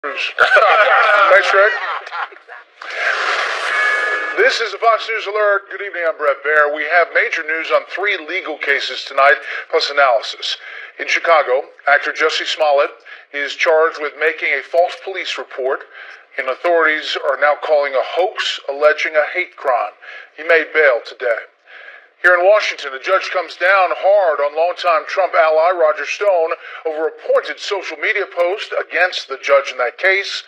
Thanks, Rick. This is a Fox News Alert. Good evening, I'm Bret Baier. We have major news on 3 legal cases tonight, plus analysis. In Chicago, actor Jussie Smollett is charged with making a false police report, and authorities are now calling a hoax alleging a hate crime. He made bail today. Here in Washington, a judge comes down hard on longtime Trump ally Roger Stone over a pointed social media post against the judge in that case.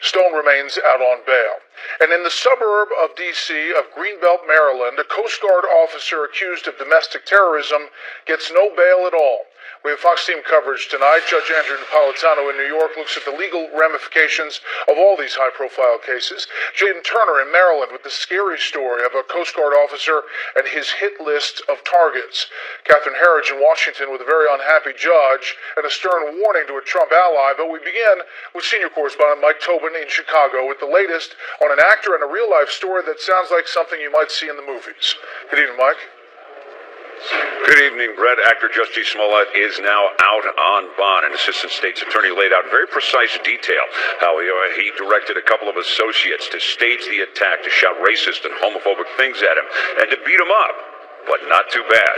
Stone remains out on bail. And in the suburb of D.C., of Greenbelt, Maryland, a Coast Guard officer accused of domestic terrorism gets no bail at all. We have Fox team coverage tonight. Judge Andrew Napolitano in New York looks at the legal ramifications of all these high-profile cases. Jaden Turner in Maryland with the scary story of a Coast Guard officer and his hit list of targets. Catherine Herridge in Washington with a very unhappy judge and a stern warning to a Trump ally. But we begin with senior correspondent Mike Tobin in Chicago with the latest on an actor and a real-life story that sounds like something you might see in the movies. Good evening, Mike. Good evening, Bret. Actor Jussie Smollett is now out on bond. An assistant state's attorney laid out in very precise detail how he directed a couple of associates to stage the attack, to shout racist and homophobic things at him, and to beat him up, but not too bad.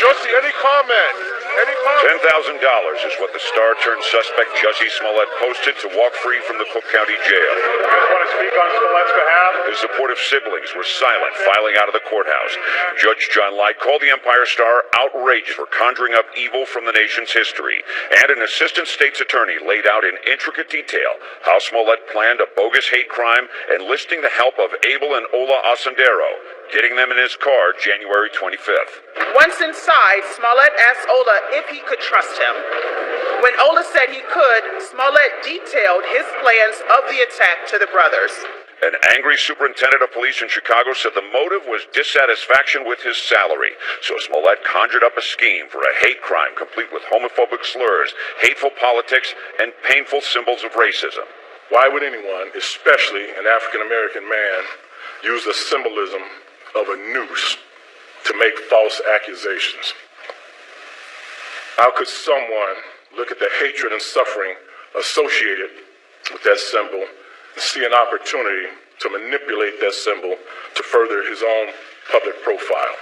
Jussie, any comment? $10,000 is what the star-turned-suspect Jussie Smollett posted to walk free from the Cook County Jail. You guys want to speak on Smollett's behalf? His supportive siblings were silent, filing out of the courthouse. Judge John Light called the Empire Star outraged for conjuring up evil from the nation's history. And an assistant state's attorney laid out in intricate detail how Smollett planned a bogus hate crime, enlisting the help of Abel and Ola Ascendero, getting them in his car January 25th. Once inside, Smollett asked Ola if he could trust him. When Ola said he could, Smollett detailed his plans of the attack to the brothers. An angry superintendent of police in Chicago said the motive was dissatisfaction with his salary. So Smollett conjured up a scheme for a hate crime complete with homophobic slurs, hateful politics, and painful symbols of racism. Why would anyone, especially an African-American man, use the symbolism of a noose to make false accusations? How could someone look at the hatred and suffering associated with that symbol and see an opportunity to manipulate that symbol to further his own public profile?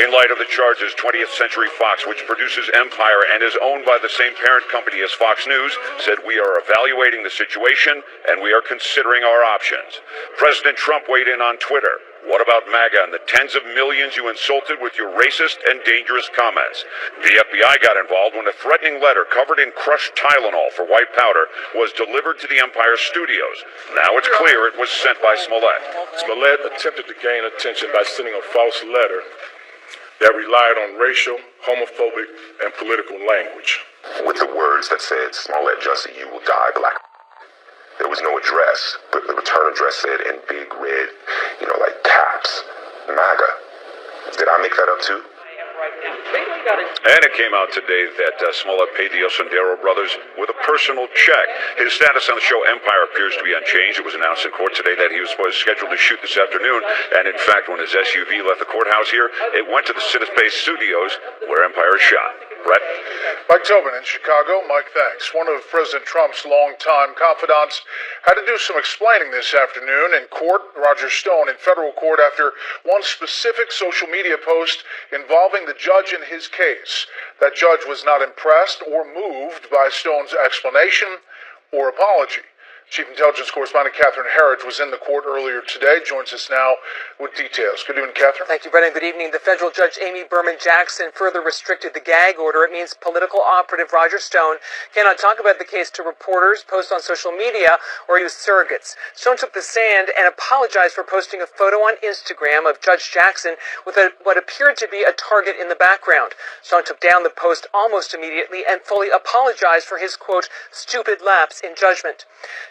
In light of the charges, 20th Century Fox, which produces Empire and is owned by the same parent company as Fox News, said we are evaluating the situation and we are considering our options. President Trump weighed in on Twitter. What about MAGA and the tens of millions you insulted with your racist and dangerous comments? The FBI got involved when a threatening letter covered in crushed Tylenol for white powder was delivered to the Empire studios. Now it's clear it was sent by Smollett. Smollett attempted to gain attention by sending a false letter that relied on racial, homophobic, and political language. With the words that said, "Smollett, Jussie, you will die black." There was no address, but the return address said in big red, like caps, MAGA. Did I make that up too? And it came out today that Smollett paid the Ascendero brothers with a personal check. His status on the show Empire appears to be unchanged. It was announced in court today that he was scheduled to shoot this afternoon. And in fact, when his SUV left the courthouse here, it went to the City-based studios where Empire is shot. Bret? Mike Tobin in Chicago. Mike, thanks. One of President Trump's longtime confidants had to do some explaining this afternoon in court. Roger Stone in federal court after one specific social media post involving the judge in his case. That judge was not impressed or moved by Stone's explanation or apology. Chief Intelligence Correspondent Catherine Herridge was in the court earlier today, joins us now with details. Good evening, Catherine. Thank you, Brennan. Good evening. The federal judge Amy Berman Jackson further restricted the gag order. It means political operative Roger Stone cannot talk about the case to reporters, post on social media, or use surrogates. Stone took the stand and apologized for posting a photo on Instagram of Judge Jackson with what appeared to be a target in the background. Stone took down the post almost immediately and fully apologized for his, quote, stupid lapse in judgment.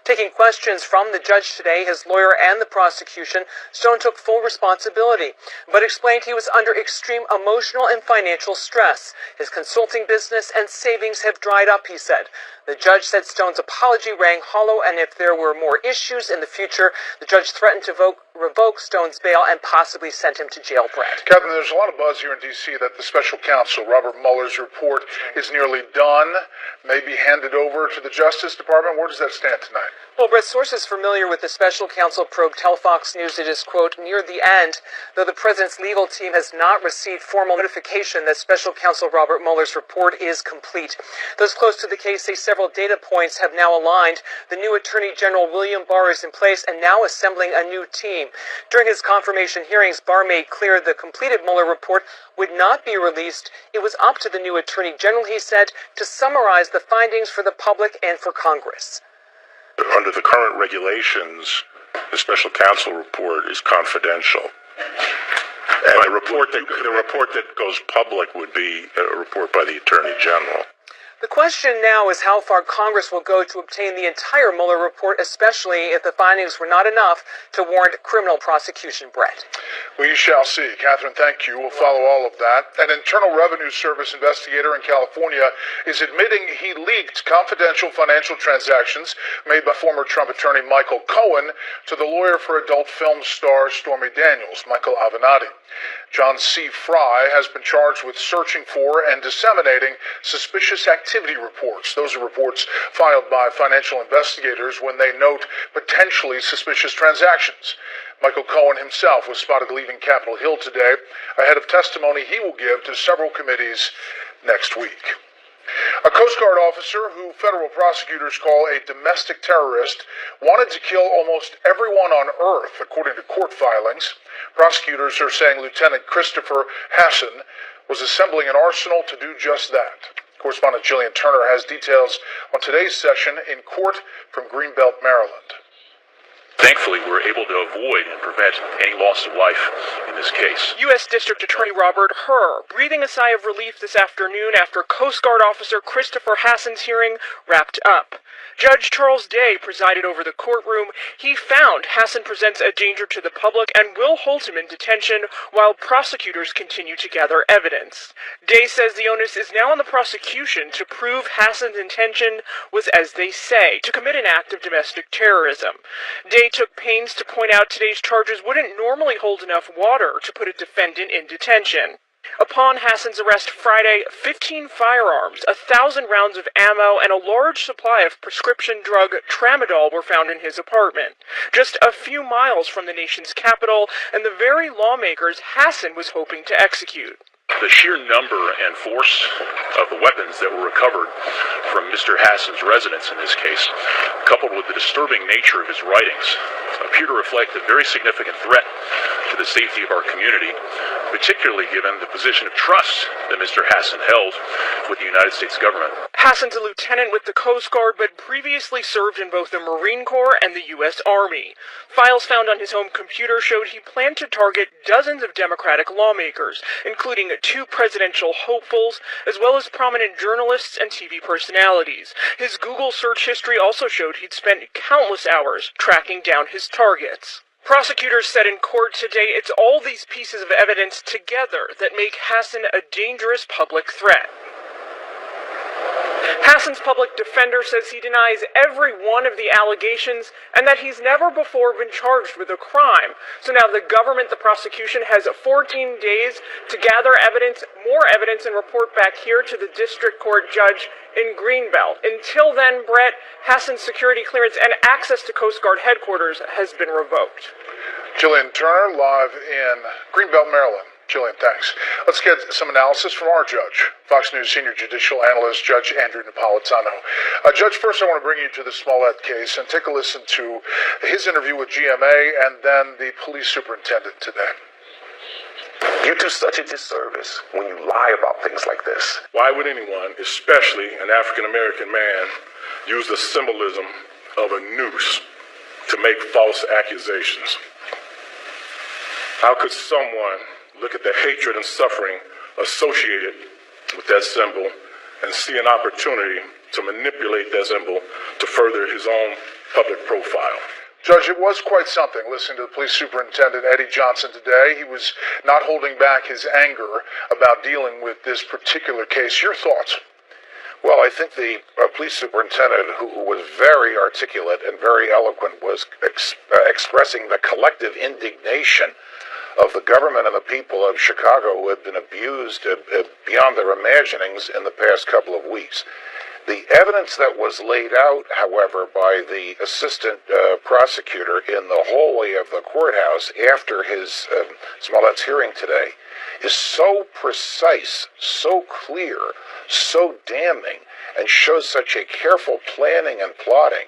Taking questions from the judge today, his lawyer and the prosecution, Stone took full responsibility, but explained he was under extreme emotional and financial stress. His consulting business and savings have dried up, he said. The judge said Stone's apology rang hollow, and if there were more issues in the future, the judge threatened to revoke Stone's bail and possibly send him to jail, Brett. Catherine, there's a lot of buzz here in D.C. that the special counsel, Robert Mueller's report, is nearly done, maybe handed over to the Justice Department. Where does that stand tonight? Well, Brett, sources familiar with the special counsel probe tell Fox News it is, quote, near the end, though the president's legal team has not received formal notification that special counsel Robert Mueller's report is complete. Those close to the case say several data points have now aligned. The new Attorney General William Barr is in place and now assembling a new team. During his confirmation hearings, Barr made clear the completed Mueller report would not be released. It was up to the new Attorney General, he said, to summarize the findings for the public and for Congress. Under the current regulations, the special counsel report is confidential. And the report that goes public would be a report by the Attorney General. The question now is how far Congress will go to obtain the entire Mueller report, especially if the findings were not enough to warrant criminal prosecution, Brett. We shall see. Catherine, thank you. We'll follow all of that. An Internal Revenue Service investigator in California is admitting he leaked confidential financial transactions made by former Trump attorney Michael Cohen to the lawyer for adult film star Stormy Daniels, Michael Avenatti. John C. Fry has been charged with searching for and disseminating suspicious activity reports. Those are reports filed by financial investigators when they note potentially suspicious transactions. Michael Cohen himself was spotted leaving Capitol Hill today ahead of testimony he will give to several committees next week. A Coast Guard officer who federal prosecutors call a domestic terrorist wanted to kill almost everyone on Earth, according to court filings. Prosecutors are saying Lieutenant Christopher Hassan was assembling an arsenal to do just that. Correspondent Jillian Turner has details on today's session in court from Greenbelt, Maryland. Thankfully, we're able to avoid and prevent any loss of life in this case. U.S. District Attorney Robert Hur breathing a sigh of relief this afternoon after Coast Guard officer Christopher Hassan's hearing wrapped up. Judge Charles Day presided over the courtroom. He found Hassan presents a danger to the public and will hold him in detention while prosecutors continue to gather evidence. Day says the onus is now on the prosecution to prove Hassan's intention was, as they say, to commit an act of domestic terrorism. Day took pains to point out today's charges wouldn't normally hold enough water to put a defendant in detention. Upon Hassan's arrest Friday, 15 firearms, 1,000 rounds of ammo, and a large supply of prescription drug tramadol were found in his apartment, just a few miles from the nation's capital and the very lawmakers Hassan was hoping to execute. The sheer number and force of the weapons that were recovered from Mr. Hassan's residence in this case, coupled with the disturbing nature of his writings, appear to reflect a very significant threat to the safety of our community, particularly given the position of trust that Mr. Hassan held with the United States government. Hassan's a lieutenant with the Coast Guard, but previously served in both the Marine Corps and the U.S. Army. Files found on his home computer showed he planned to target dozens of Democratic lawmakers, including 2 presidential hopefuls, as well as prominent journalists and TV personalities. His Google search history also showed he'd spent countless hours tracking down his targets. Prosecutors said in court today it's all these pieces of evidence together that make Hassan a dangerous public threat. Hassan's public defender says he denies every one of the allegations and that he's never before been charged with a crime. So now the government, the prosecution, has 14 days to gather evidence, more evidence, and report back here to the district court judge in Greenbelt. Until then, Brett, Hassan's security clearance and access to Coast Guard headquarters has been revoked. Jillian Turner, live in Greenbelt, Maryland. Jillian, thanks. Let's get some analysis from our judge, Fox News senior judicial analyst, Judge Andrew Napolitano. Judge, first I want to bring you to the Smollett case and take a listen to his interview with GMA and then the police superintendent today. You do such a disservice when you lie about things like this. Why would anyone, especially an African-American man, use the symbolism of a noose to make false accusations? How could someone look at the hatred and suffering associated with that symbol and see an opportunity to manipulate that symbol to further his own public profile? Judge, it was quite something listening to the police superintendent, Eddie Johnson, today. He was not holding back his anger about dealing with this particular case. Your thoughts? Well, I think the police superintendent, who was very articulate and very eloquent, was expressing the collective indignation of the government and the people of Chicago who had been abused beyond their imaginings in the past couple of weeks. The evidence that was laid out, however, by the assistant prosecutor in the hallway of the courthouse after his Smollett's hearing today is so precise, so clear, so damning, and shows such a careful planning and plotting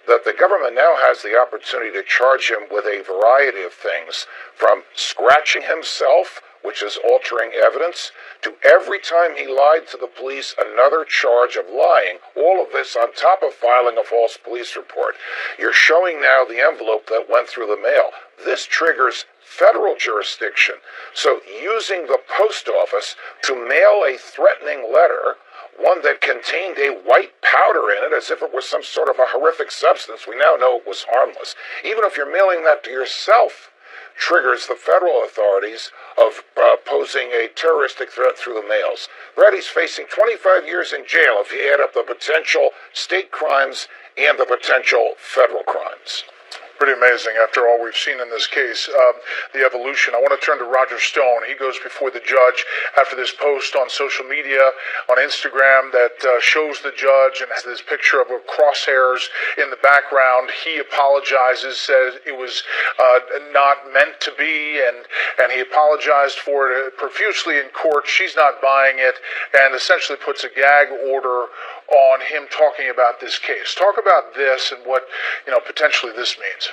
that the government now has the opportunity to charge him with a variety of things, from scratching himself, which is altering evidence, to every time he lied to the police, another charge of lying, all of this on top of filing a false police report. You're showing now the envelope that went through the mail. This triggers federal jurisdiction. So using the post office to mail a threatening letter, one that contained a white powder in it as if it was some sort of a horrific substance, we now know it was harmless. Even if you're mailing that to yourself, triggers the federal authorities of posing a terroristic threat through the mails. Brady's facing 25 years in jail if you add up the potential state crimes and the potential federal crimes. Pretty amazing after all we've seen in this case, the evolution. I want to turn to Roger Stone. He goes before the judge after this post on social media, on Instagram, that shows the judge and has this picture of crosshairs in the background. He apologizes, says it was not meant to be, and he apologized for it profusely in court. She's not buying it, and essentially puts a gag order on him talking about this case. Talk about this and what, potentially this means.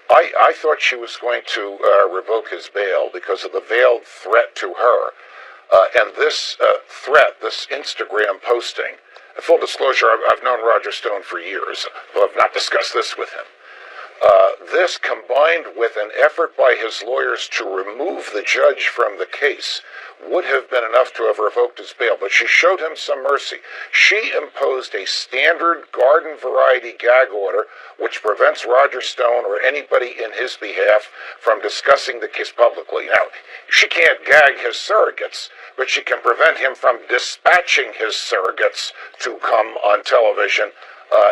I thought she was going to revoke his bail because of the veiled threat to her. And this threat, this Instagram posting, full disclosure, I've known Roger Stone for years, but I've not discussed this with him. This, combined with an effort by his lawyers to remove the judge from the case, would have been enough to have revoked his bail, but she showed him some mercy. She imposed a standard garden variety gag order which prevents Roger Stone or anybody in his behalf from discussing the case publicly. Now, she can't gag his surrogates, but she can prevent him from dispatching his surrogates to come on television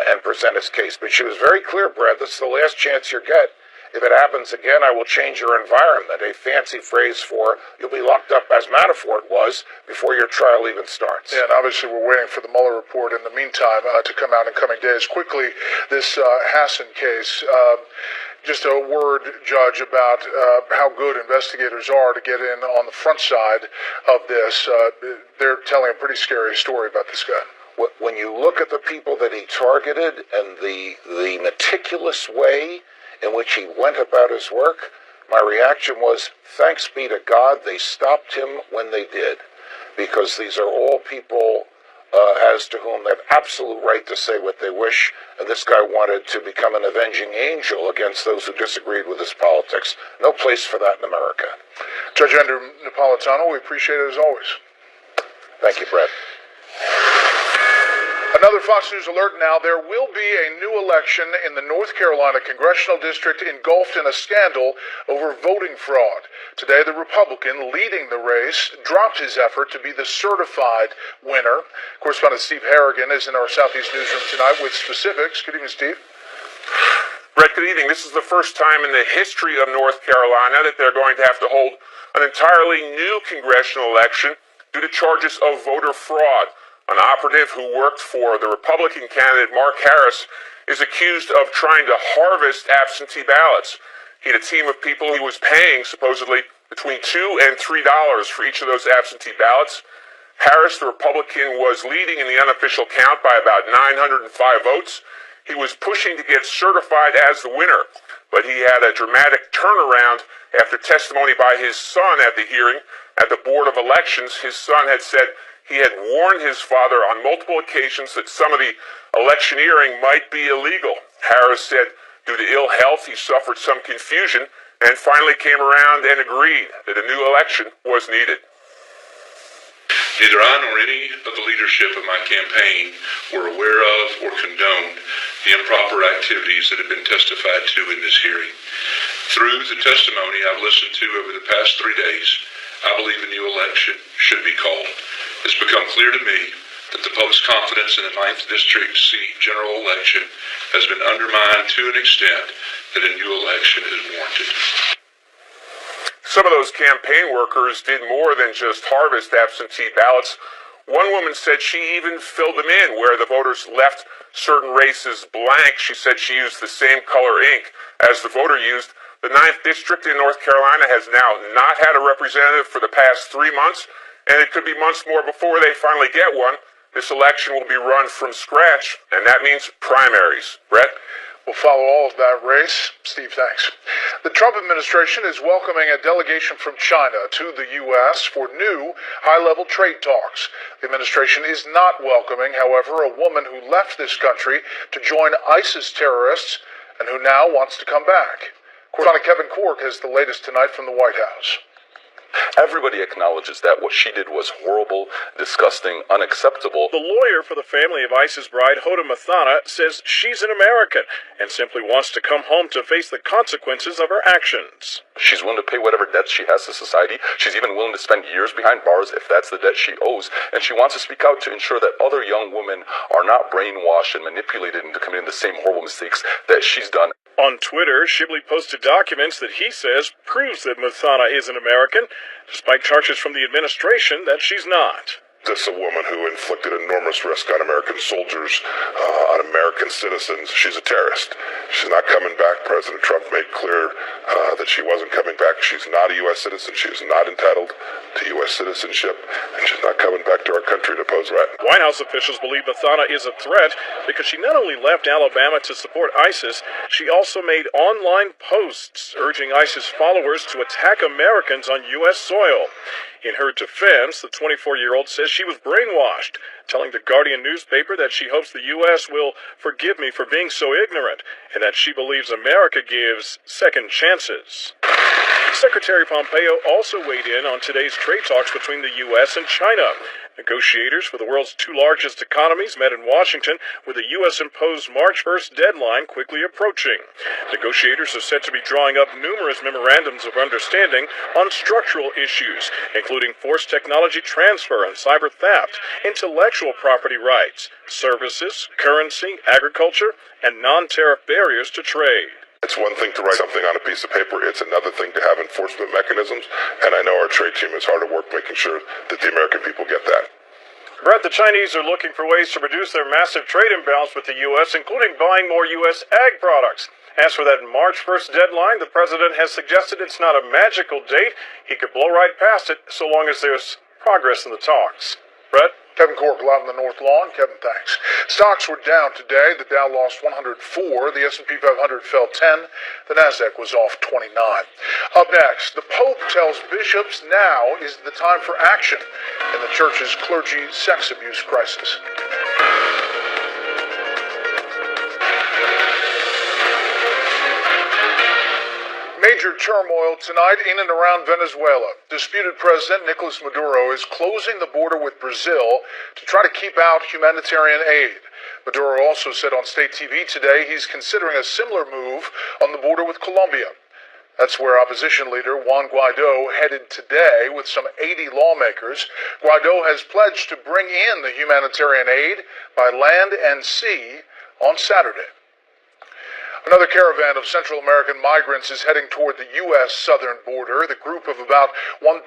and present his case. But she was very clear, Brett, this is the last chance you get. If it happens again, I will change your environment, a fancy phrase for you'll be locked up as Manafort was before your trial even starts. Yeah, and obviously we're waiting for the Mueller report in the meantime to come out in coming days. Quickly, this Hassan case, just a word, Judge, about how good investigators are to get in on the front side of this. They're telling a pretty scary story about this guy. When you look at the people that he targeted and the meticulous way in which he went about his work, my reaction was, thanks be to God they stopped him when they did, because these are all people as to whom they have absolute right to say what they wish, and this guy wanted to become an avenging angel against those who disagreed with his politics. No place for that in America. Judge Andrew Napolitano, we appreciate it as always. Thank you, Brett. Another Fox News alert now. There will be a new election in the North Carolina congressional district engulfed in a scandal over voting fraud. Today, the Republican leading the race dropped his effort to be the certified winner. Correspondent Steve Harrigan is in our Southeast newsroom tonight with specifics. Good evening, Steve. Brett, good evening. This is the first time in the history of North Carolina that they're going to have to hold an entirely new congressional election due to charges of voter fraud. An operative who worked for the Republican candidate Mark Harris is accused of trying to harvest absentee ballots. He had a team of people he was paying supposedly between $2 and $3 for each of those absentee ballots. Harris, the Republican, was leading in the unofficial count by about 905 votes. He was pushing to get certified as the winner, but he had a dramatic turnaround after testimony by his son at the hearing at the Board of Elections. His son had said he had warned his father on multiple occasions that some of the electioneering might be illegal. Harris said due to ill health he suffered some confusion and finally came around and agreed that a new election was needed. Neither I nor any of the leadership of my campaign were aware of or condoned the improper activities that have been testified to in this hearing. Through the testimony I've listened to over the past 3 days, I believe a new election should be called. It's become clear to me that the public's confidence in the 9th District seat general election has been undermined to an extent that a new election is warranted. Some of those campaign workers did more than just harvest absentee ballots. One woman said she even filled them in where the voters left certain races blank. She said she used the same color ink as the voter used. The 9th District in North Carolina has now not had a representative for the past 3 months, and it could be months more before they finally get one. This election will be run from scratch, and that means primaries. Brett? We'll follow all of that race. Steve, thanks. The Trump administration is welcoming a delegation from China to the U.S. for new high-level trade talks. The administration is not welcoming, however, a woman who left this country to join ISIS terrorists and who now wants to come back. Correspondent Kevin Cork has the latest tonight from the White House. Everybody acknowledges that what she did was horrible, disgusting, unacceptable. The lawyer for the family of ISIS bride, Hoda Mathana, says she's an American and simply wants to come home to face the consequences of her actions. She's willing to pay whatever debts she has to society. She's even willing to spend years behind bars if that's the debt she owes. And she wants to speak out to ensure that other young women are not brainwashed and manipulated into committing the same horrible mistakes that she's done. On Twitter, Shibley posted documents that he says proves that Mathana is an American, despite charges from the administration that she's not. This is a woman who inflicted enormous risk on American soldiers, on American citizens. She's a terrorist. She's not coming back. President Trump made clear that she wasn't coming back. She's not a U.S. citizen. She is not entitled to U.S. citizenship, and she's not coming back to our country to pose threat. White House officials believe Mathana is a threat because she not only left Alabama to support ISIS, she also made online posts urging ISIS followers to attack Americans on U.S. soil. In her defense, the 24-year-old says she was brainwashed, telling the Guardian newspaper that she hopes the U.S. will forgive me for being so ignorant, and that she believes America gives second chances. Secretary Pompeo also weighed in on today's trade talks between the U.S. and China. Negotiators for the world's two largest economies met in Washington with the U.S.-imposed March 1st deadline quickly approaching. Negotiators are said to be drawing up numerous memorandums of understanding on structural issues, including forced technology transfer and cyber theft, intellectual property rights, services, currency, agriculture, and non-tariff barriers to trade. It's one thing to write something on a piece of paper. It's another thing to have enforcement mechanisms, and I know our trade team is hard at work making sure that the American people get that. Brett, the Chinese are looking for ways to reduce their massive trade imbalance with the U.S., including buying more U.S. ag products. As for that March 1st deadline, the president has suggested it's not a magical date. He could blow right past it so long as there's progress in the talks. Brett? Kevin Cork, live on the North Lawn. Kevin, thanks. Stocks were down today. The Dow lost 104. The S&P 500 fell 10. The Nasdaq was off 29. Up next, the Pope tells bishops now is the time for action in the church's clergy sex abuse crisis. Major turmoil tonight in and around Venezuela. Disputed President Nicolas Maduro is closing the border with Brazil to try to keep out humanitarian aid. Maduro also said on state TV today he's considering a similar move on the border with Colombia. That's where opposition leader Juan Guaido headed today with some 80 lawmakers. Guaido has pledged to bring in the humanitarian aid by land and sea on Saturday. Another caravan of Central American migrants is heading toward the U.S. southern border. The group of about 1,000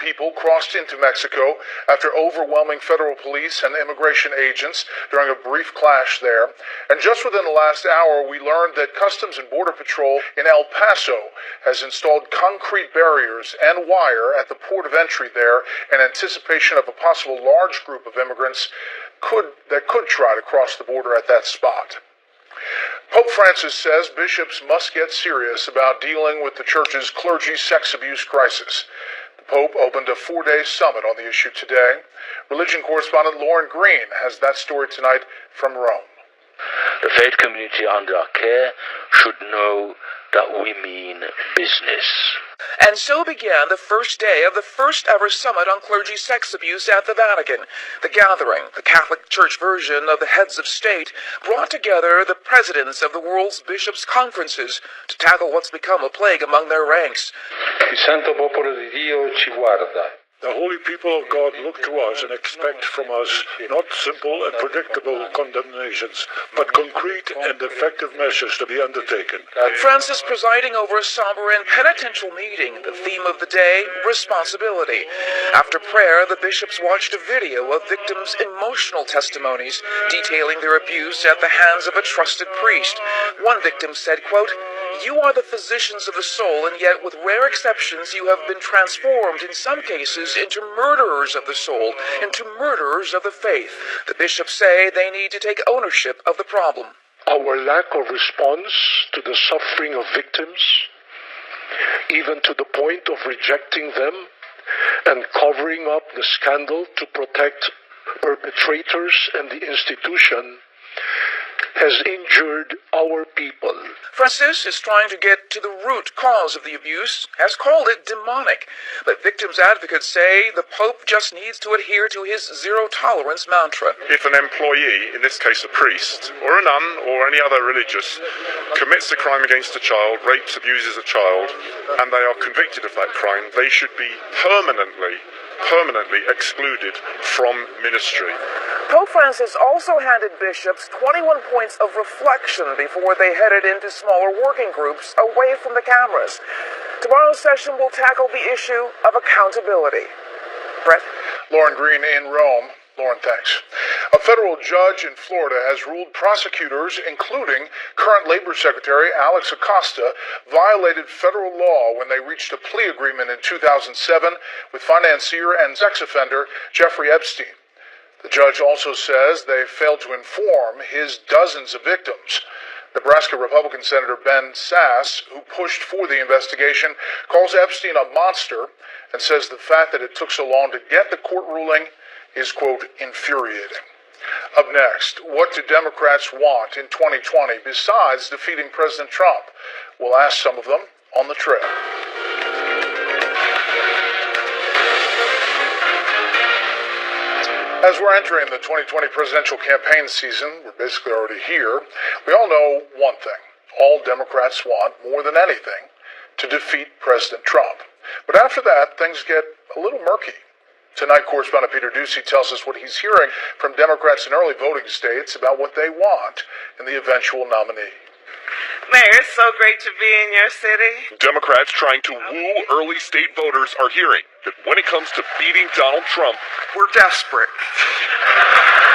people crossed into Mexico after overwhelming federal police and immigration agents during a brief clash there. And just within the last hour, we learned that Customs and Border Patrol in El Paso has installed concrete barriers and wire at the port of entry there in anticipation of a possible large group of immigrants that could try to cross the border at that spot. Pope Francis says bishops must get serious about dealing with the church's clergy sex abuse crisis. The Pope opened a 4-day summit on the issue today. Religion correspondent Lauren Green has that story tonight from Rome. The faith community under our care should know that we mean business. And so began the first day of the first ever summit on clergy sex abuse at the Vatican. The gathering, the Catholic Church version of the heads of state, brought together the presidents of the world's bishops' conferences to tackle what's become a plague among their ranks. Il santo popolo di Dio ci guarda. The holy people of God look to us and expect from us not simple and predictable condemnations, but concrete and effective measures to be undertaken. Francis presiding over a somber and penitential meeting. The theme of the day, responsibility. After prayer, the bishops watched a video of victims' emotional testimonies detailing their abuse at the hands of a trusted priest. One victim said, quote, "You are the physicians of the soul, and yet with rare exceptions you have been transformed in some cases into murderers of the soul, into murderers of the faith." The bishops say they need to take ownership of the problem. Our lack of response to the suffering of victims, even to the point of rejecting them and covering up the scandal to protect perpetrators and the institution, has injured our people. Francis is trying to get to the root cause of the abuse, has called it demonic. But victims' advocates say the Pope just needs to adhere to his zero-tolerance mantra. If an employee, in this case a priest, or a nun, or any other religious, commits a crime against a child, rapes, abuses a child, and they are convicted of that crime, they should be permanently excluded from ministry. Pope Francis also handed bishops 21 points of reflection before they headed into smaller working groups away from the cameras. Tomorrow's session will tackle the issue of accountability. Brett? Lauren Green in Rome. Lauren, thanks. A federal judge in Florida has ruled prosecutors, including current Labor Secretary Alex Acosta, violated federal law when they reached a plea agreement in 2007 with financier and sex offender Jeffrey Epstein. The judge also says they failed to inform his dozens of victims. Nebraska Republican Senator Ben Sasse, who pushed for the investigation, calls Epstein a monster and says the fact that it took so long to get the court ruling is, quote, infuriating. Up next, what do Democrats want in 2020 besides defeating President Trump? We'll ask some of them on the trail. As we're entering the 2020 presidential campaign season, we're basically already here, we all know one thing. All Democrats want, more than anything, to defeat President Trump. But after that, things get a little murky. Tonight, correspondent Peter Ducey tells us what he's hearing from Democrats in early voting states about what they want in the eventual nominee. Mayor, it's so great to be in your city. Democrats trying to woo early state voters are hearing that when it comes to beating Donald Trump, we're desperate.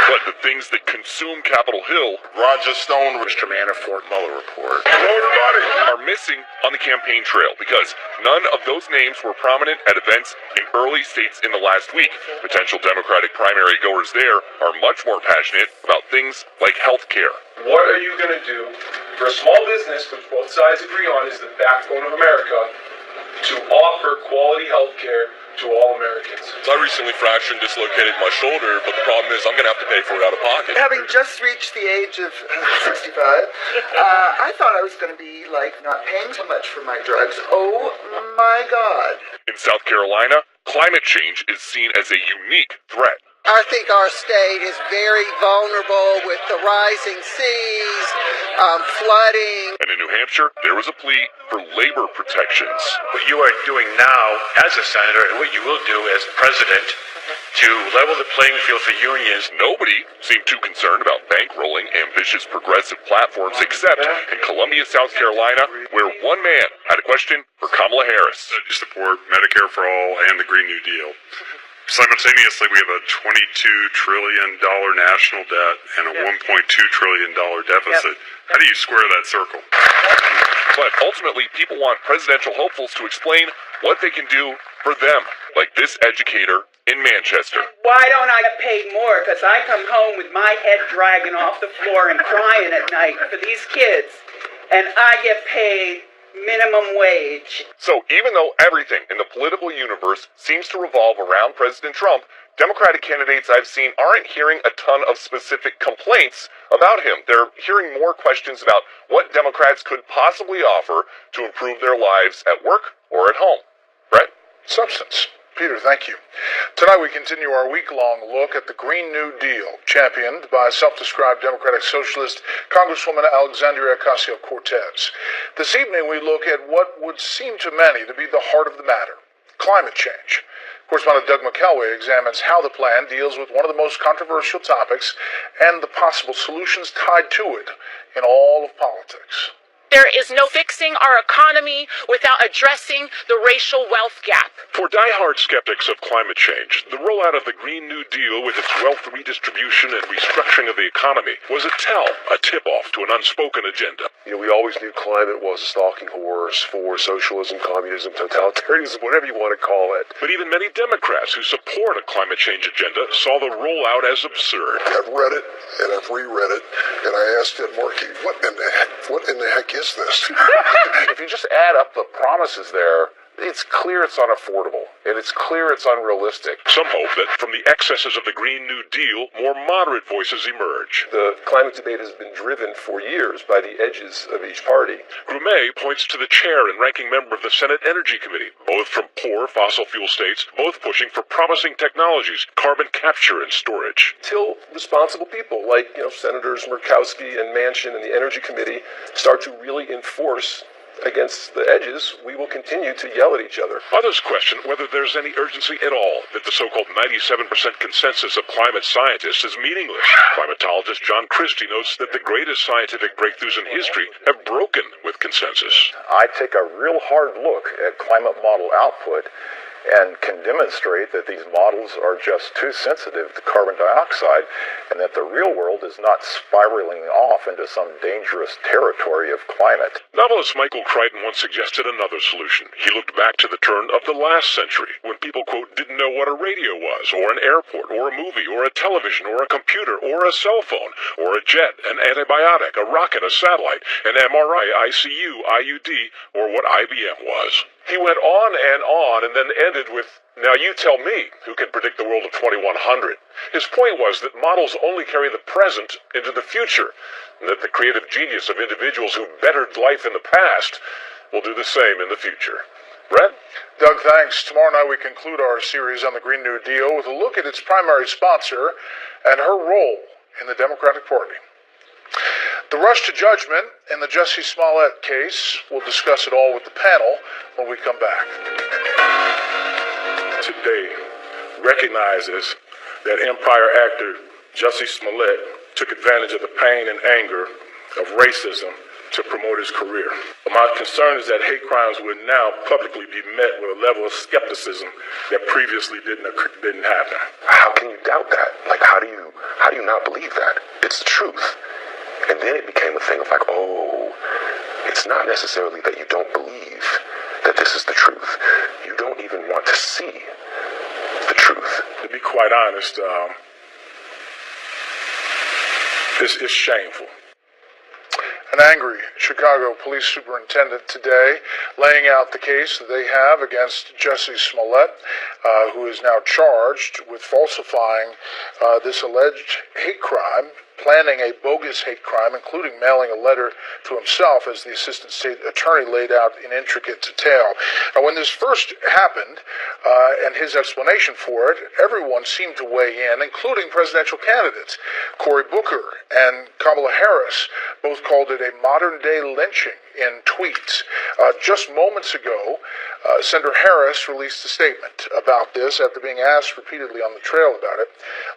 But the things that consume Capitol Hill, Roger Stone, Mr. Manafort, Mueller report, hello everybody, are missing on the campaign trail because none of those names were prominent at events in early states in the last week. Potential Democratic primary goers there are much more passionate about things like health care. What are you going to do for a small business, which both sides agree on is the backbone of America, to offer quality health care to all Americans? I recently fractured and dislocated my shoulder, but the problem is I'm going to have to pay for it out of pocket. Having just reached the age of 65, I thought I was going to be like not paying so much for my drugs. Oh my God. In South Carolina, climate change is seen as a unique threat. I think our state is very vulnerable with the rising seas, flooding. And in New Hampshire, there was a plea for labor protections. What you are doing now as a senator and what you will do as president to level the playing field for unions. Nobody seemed too concerned about bankrolling ambitious progressive platforms except in Columbia, South Carolina, where one man had a question for Kamala Harris. I support Medicare for all and the Green New Deal. Simultaneously, we have a $22 trillion national debt and a $1.2 trillion deficit. How do you square that circle? But ultimately, people want presidential hopefuls to explain what they can do for them, like this educator in Manchester. Why don't I get paid more? Because I come home with my head dragging off the floor and crying at night for these kids, and I get paid minimum wage. So even though everything in the political universe seems to revolve around President Trump, Democratic candidates I've seen aren't hearing a ton of specific complaints about him. They're hearing more questions about what Democrats could possibly offer to improve their lives at work or at home. Brett? Substance. Peter, thank you. Tonight we continue our week-long look at the Green New Deal, championed by self-described Democratic Socialist Congresswoman Alexandria Ocasio-Cortez. This evening we look at what would seem to many to be the heart of the matter, climate change. Correspondent Doug McElway examines how the plan deals with one of the most controversial topics and the possible solutions tied to it in all of politics. There is no fixing our economy without addressing the racial wealth gap. For diehard skeptics of climate change, the rollout of the Green New Deal with its wealth redistribution and restructuring of the economy was a tip-off to an unspoken agenda. You know, we always knew climate was a stalking horse for socialism, communism, totalitarianism, whatever you want to call it. But even many Democrats who support a climate change agenda saw the rollout as absurd. I've read it, and I've reread it, and I asked Ed Markey, what in the heck is this? If you just add up the promises there, it's clear it's unaffordable, and it's clear it's unrealistic. Some hope that from the excesses of the Green New Deal, more moderate voices emerge. The climate debate has been driven for years by the edges of each party. Grumet points to the chair and ranking member of the Senate Energy Committee, both from poor fossil fuel states, both pushing for promising technologies, carbon capture and storage. Till responsible people like, Senators Murkowski and Manchin and the Energy Committee start to really enforce against the edges, we will continue to yell at each other. Others question whether there's any urgency at all, that the so-called 97% consensus of climate scientists is meaningless. Climatologist John Christie notes that the greatest scientific breakthroughs in history have broken with consensus. I take a real hard look at climate model output and can demonstrate that these models are just too sensitive to carbon dioxide and that the real world is not spiraling off into some dangerous territory of climate. Novelist Michael Crichton once suggested another solution. He looked back to the turn of the last century, when people, quote, didn't know what a radio was, or an airport, or a movie, or a television, or a computer, or a cell phone, or a jet, an antibiotic, a rocket, a satellite, an MRI, ICU, IUD, or what IBM was. He went on, and then ended with, now you tell me who can predict the world of 2100. His point was that models only carry the present into the future, and that the creative genius of individuals who bettered life in the past will do the same in the future. Brett? Doug, thanks. Tomorrow night we conclude our series on the Green New Deal with a look at its primary sponsor and her role in the Democratic Party. The rush to judgment in the Jussie Smollett case, we'll discuss it all with the panel when we come back. Today recognizes that Empire actor Jussie Smollett took advantage of the pain and anger of racism to promote his career. My concern is that hate crimes would now publicly be met with a level of skepticism that previously didn't happen. How can you doubt that? Like, how do you not believe that? It's the truth. And then it became a thing of like, oh, it's not necessarily that you don't believe that this is the truth. You don't even want to see the truth. To be quite honest, it's shameful. An angry Chicago police superintendent today laying out the case that they have against Jussie Smollett, who is now charged with falsifying this alleged hate crime, planning a bogus hate crime, including mailing a letter to himself, as the assistant state attorney laid out in intricate detail. Now, when this first happened, and his explanation for it, everyone seemed to weigh in, including presidential candidates. Cory Booker and Kamala Harris both called it a modern-day lynching in tweets. Just moments ago, Senator Harris released a statement about this after being asked repeatedly on the trail about it.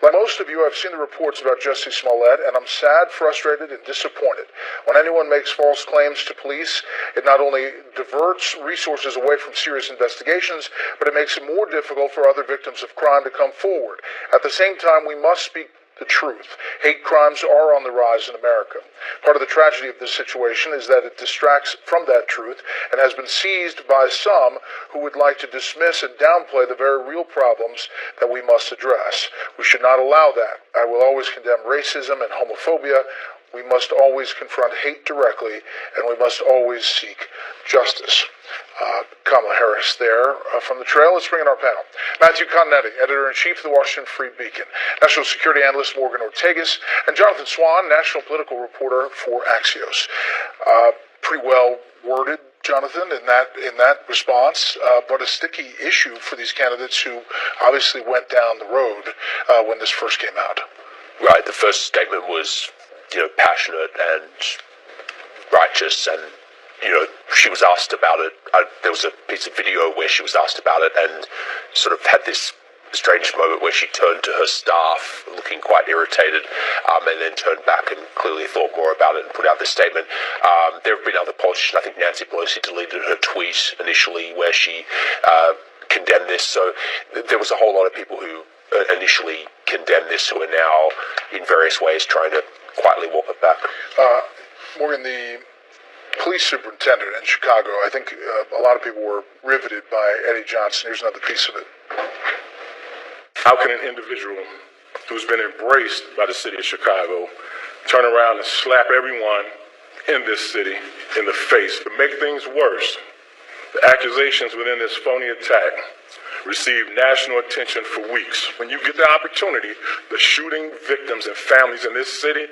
Like most of you, I've seen the reports about Jussie Smollett, and I'm sad, frustrated, and disappointed. When anyone makes false claims to police, it not only diverts resources away from serious investigations, but it makes it more difficult for other victims of crime to come forward. At the same time, we must speak the truth. Hate crimes are on the rise in America. Part of the tragedy of this situation is that it distracts from that truth and has been seized by some who would like to dismiss and downplay the very real problems that we must address. We should not allow that. I will always condemn racism and homophobia. We must always confront hate directly, and we must always seek justice. Kamala Harris there from the trail. Let's bring in our panel. Matthew Continetti, editor-in-chief of the Washington Free Beacon, national security analyst Morgan Ortegas, and Jonathan Swan, national political reporter for Axios. Pretty well worded, Jonathan, in that response, but a sticky issue for these candidates who obviously went down the road when this first came out. Right. The first statement was, passionate and righteous and she was asked about it. There was a piece of video where she was asked about it and sort of had this strange moment where she turned to her staff looking quite irritated, and then turned back and clearly thought more about it and put out this statement. There have been other politicians. I think Nancy Pelosi deleted her tweet initially where she condemned this. So there was a whole lot of people who initially condemned this who are now in various ways trying to quietly walk it back. Morgan, the police superintendent in Chicago, I think a lot of people were riveted by Eddie Johnson. Here's another piece of it. How can an individual who's been embraced by the city of Chicago turn around and slap everyone in this city in the face? To make things worse, the accusations within this phony attack received national attention for weeks. When you get the opportunity, the shooting victims and families in this city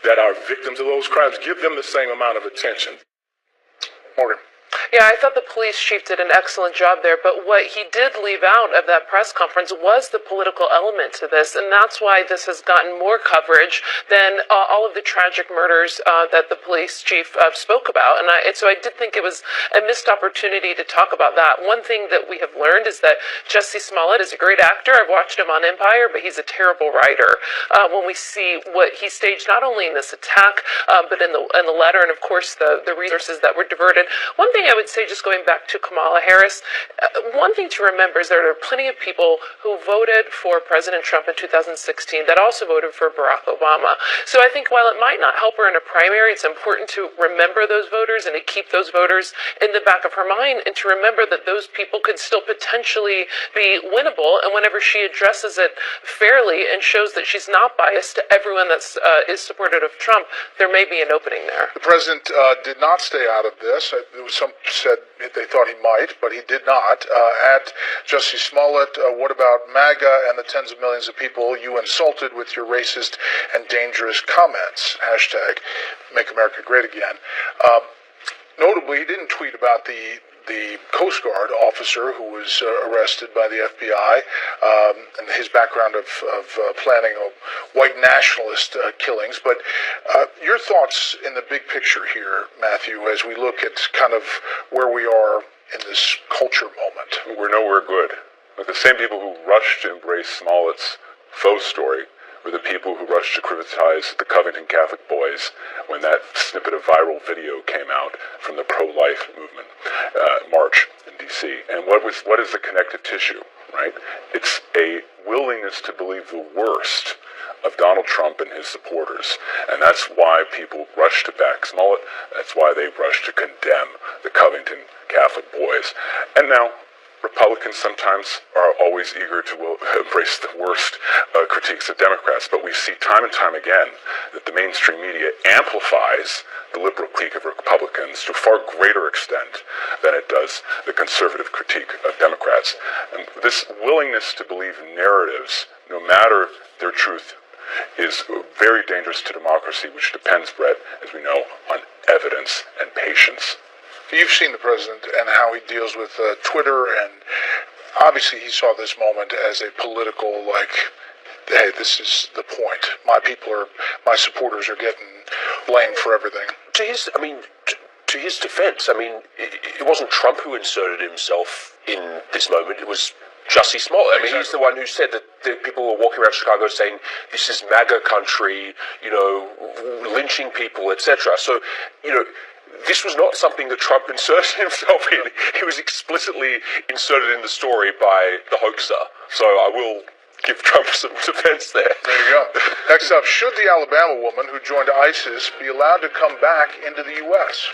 that are victims of those crimes, give them the same amount of attention. Morgan. Yeah, I thought the police chief did an excellent job there, but what he did leave out of that press conference was the political element to this, and that's why this has gotten more coverage than all of the tragic murders that the police chief spoke about, and so I did think it was a missed opportunity to talk about that. One thing that we have learned is that Jussie Smollett is a great actor. I've watched him on Empire, but he's a terrible writer. When we see what he staged, not only in this attack, but in the letter, and of course the resources that were diverted. One thing I would say, just going back to Kamala Harris, one thing to remember is there are plenty of people who voted for President Trump in 2016 that also voted for Barack Obama. So I think while it might not help her in a primary, it's important to remember those voters and to keep those voters in the back of her mind, and to remember that those people could still potentially be winnable. And whenever she addresses it fairly and shows that she's not biased to everyone that is supportive of Trump, there may be an opening there. The president did not stay out of this. There was some said they thought he might, but he did not. At Jussie Smollett, what about MAGA and the tens of millions of people you insulted with your racist and dangerous comments? Hashtag Make America Great Again. Notably, he didn't tweet about the Coast Guard officer who was arrested by the FBI and his background of planning white nationalist killings. But your thoughts in the big picture here, Matthew, as we look at kind of where we are in this culture moment. We're nowhere good. Like the same people who rushed to embrace Smollett's faux story were the people who rushed to criticize the Covington Catholic boys when that snippet of viral video came out from the pro-life movement march in D.C. And what is the connective tissue, right? It's a willingness to believe the worst of Donald Trump and his supporters. And that's why people rush to back Smollett. That's why they rush to condemn the Covington Catholic boys. And now, Republicans sometimes are always eager to embrace the worst critiques of Democrats, but we see time and time again that the mainstream media amplifies the liberal critique of Republicans to a far greater extent than it does the conservative critique of Democrats. And this willingness to believe narratives, no matter their truth, is very dangerous to democracy, which depends, Bret, as we know, on evidence and patience. You've seen the president and how he deals with Twitter, and obviously he saw this moment as a political, hey, this is the point. My supporters are getting blamed for everything. To his defense, it wasn't Trump who inserted himself in this moment. It was Jussie Smollett. He's the one who said that the people were walking around Chicago saying, this is MAGA country, lynching people, etc. So, this was not something that Trump inserted himself in. He was explicitly inserted in the story by the hoaxer. So I will give Trump some defense there. There you go. Next up, should the Alabama woman who joined ISIS be allowed to come back into the U.S.?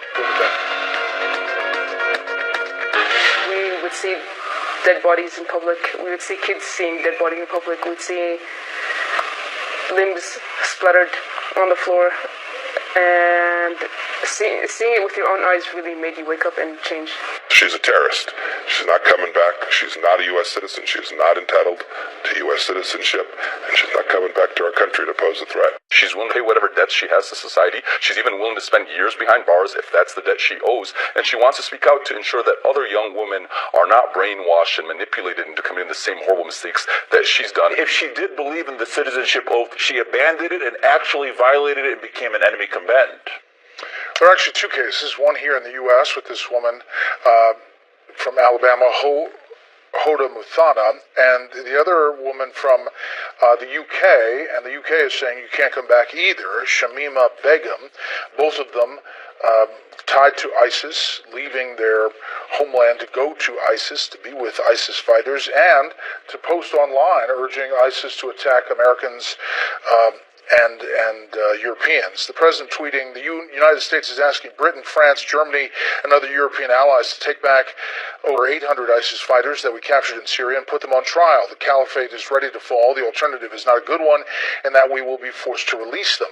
We would see dead bodies in public. We would see kids seeing dead bodies in public. We would see limbs splattered on the floor. And seeing it with your own eyes really made you wake up and change. She's a terrorist. She's not coming back. She's not a U.S. citizen. She's not entitled to U.S. citizenship. And she's not coming back to our country to pose a threat. She's willing to pay whatever debts she has to society. She's even willing to spend years behind bars if that's the debt she owes. And she wants to speak out to ensure that other young women are not brainwashed and manipulated into committing the same horrible mistakes that she's done. If she did believe in the citizenship oath, she abandoned it and actually violated it and became an enemy combatant. There are actually two cases, one here in the U.S. with this woman from Alabama, Hoda Muthana, and the other woman from the UK, and the UK is saying you can't come back either, Shamima Begum, both of them tied to ISIS, leaving their homeland to go to ISIS, to be with ISIS fighters, and to post online urging ISIS to attack Americans and Europeans. The president tweeting, the United States is asking Britain, France, Germany, and other European allies to take back over 800 ISIS fighters that we captured in Syria and put them on trial. The caliphate is ready to fall. The alternative is not a good one, and that we will be forced to release them.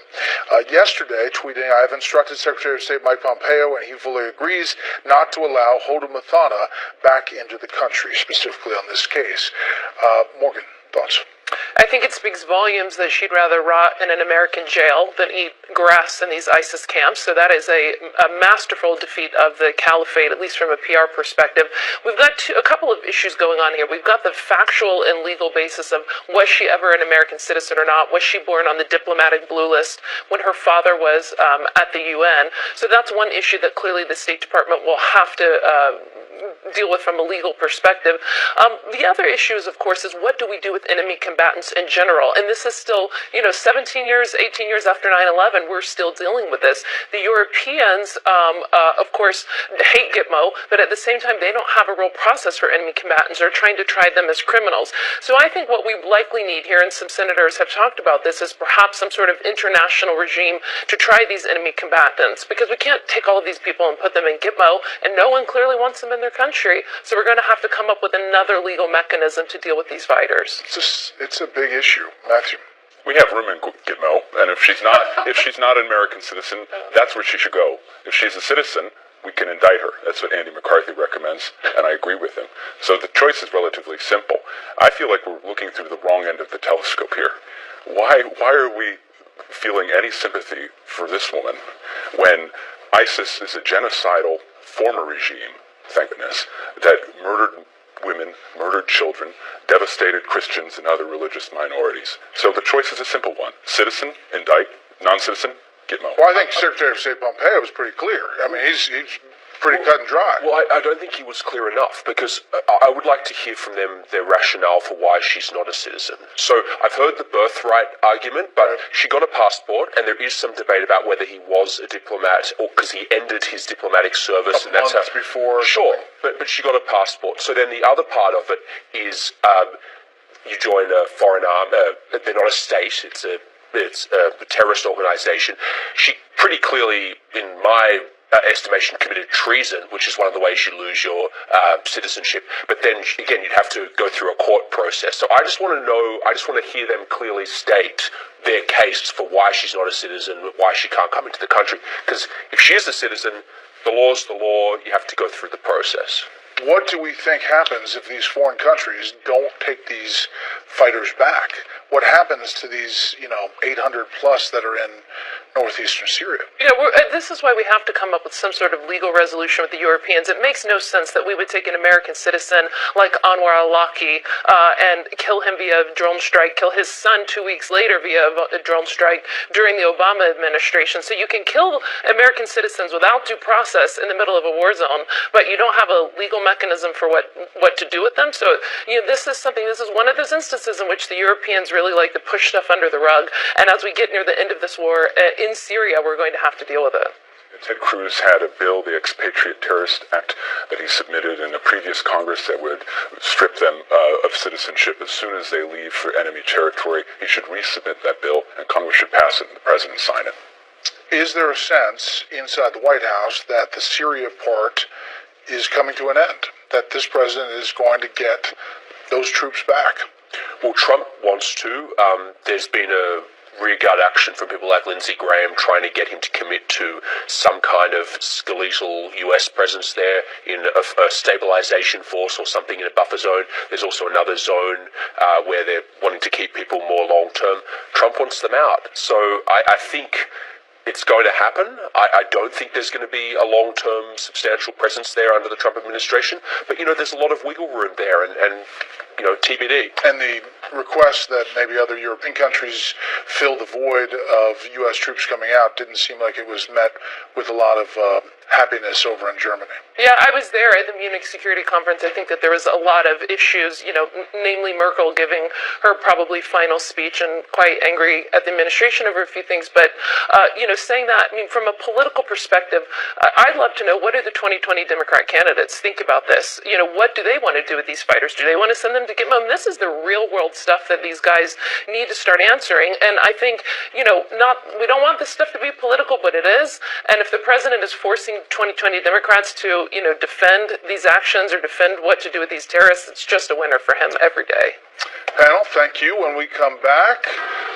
Yesterday, tweeting, I have instructed Secretary of State Mike Pompeo, and he fully agrees, not to allow Hoda Muthana back into the country, specifically on this case. Morgan, thoughts? I think it speaks volumes that she'd rather rot in an American jail than eat grass in these ISIS camps. So that is a masterful defeat of the caliphate, at least from a PR perspective. We've got a couple of issues going on here. We've got the factual and legal basis of was she ever an American citizen or not? Was she born on the diplomatic blue list when her father was at the UN? So that's one issue that clearly the State Department will have to deal with from a legal perspective. The other issue is, of course, is what do we do with enemy combatants in general? And this is still, 17 years, 18 years after 9/11, we're still dealing with this. The Europeans, of course, hate Gitmo, but at the same time, they don't have a real process for enemy combatants. They're trying to try them as criminals. So I think what we likely need here, and some senators have talked about this, is perhaps some sort of international regime to try these enemy combatants, because we can't take all of these people and put them in Gitmo, and no one clearly wants them in their country. So we're going to have to come up with another legal mechanism to deal with these fighters. It's a big issue, Matthew. We have room in Gitmo, and if she's not an American citizen, that's where she should go. If she's a citizen, we can indict her. That's what Andy McCarthy recommends, and I agree with him. So the choice is relatively simple. I feel like we're looking through the wrong end of the telescope here. Why are we feeling any sympathy for this woman when ISIS is a genocidal former regime, thank goodness, that murdered women, murdered children, devastated Christians and other religious minorities? So the choice is a simple one. Citizen, indict. Non-citizen, Gitmo. Well, I think Secretary of State Pompeo was pretty clear. I mean, he's pretty cut and dry. Well, I don't think he was clear enough, because I would like to hear from them their rationale for why she's not a citizen. So I've heard the birthright argument, but she got a passport, and there is some debate about whether he was a diplomat or because he ended his diplomatic service, and that's months before. Sure, but she got a passport. So then the other part of it is you join a foreign arm. They're not a state. It's a terrorist organization. She pretty clearly, in my estimation, committed treason, which is one of the ways you lose your citizenship. But then, again, you'd have to go through a court process. So I just want to hear them clearly state their case for why she's not a citizen, why she can't come into the country. Because if she is a citizen, the law's the law. You have to go through the process. What do we think happens if these foreign countries don't take these fighters back? What happens to these, 800 plus that are in northeastern Syria? This is why we have to come up with some sort of legal resolution with the Europeans. It makes no sense that we would take an American citizen like Anwar al-Awlaki and kill him via a drone strike, kill his son 2 weeks later via a drone strike during the Obama administration. So you can kill American citizens without due process in the middle of a war zone, but you don't have a legal mechanism for what to do with them. So this is one of those instances in which the Europeans really like to push stuff under the rug. And as we get near the end of this war in Syria, we're going to have to deal with it. Ted Cruz had a bill, the Expatriate Terrorist Act, that he submitted in a previous Congress that would strip them of citizenship as soon as they leave for enemy territory. He should resubmit that bill, and Congress should pass it and the president sign it. Is there a sense inside the White House that the Syria part is coming to an end, that this president is going to get those troops back? Well, Trump wants to. There's been a rearguard action from people like Lindsey Graham trying to get him to commit to some kind of skeletal U.S. presence there in a stabilization force or something in a buffer zone. There's also another zone where they're wanting to keep people more long-term. Trump wants them out. So I think it's going to happen. I don't think there's going to be a long-term substantial presence there under the Trump administration. But, there's a lot of wiggle room there, and TBD. And the request that maybe other European countries fill the void of U.S. troops coming out didn't seem like it was met with a lot of happiness over in Germany. Yeah, I was there at the Munich Security Conference. I think that there was a lot of issues, namely Merkel giving her probably final speech and quite angry at the administration over a few things. But, saying that, from a political perspective, I'd love to know, what do the 2020 Democrat candidates think about this? What do they want to do with these fighters? Do they want to send them to get them? This is the real world stuff that these guys need to start answering. And I think, we don't want this stuff to be political, but it is. And if the president is forcing 2020 Democrats to, defend these actions or defend what to do with these terrorists, it's just a winner for him every day. Panel, thank you. When we come back,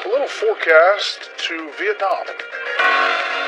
a little forecast to Vietnam.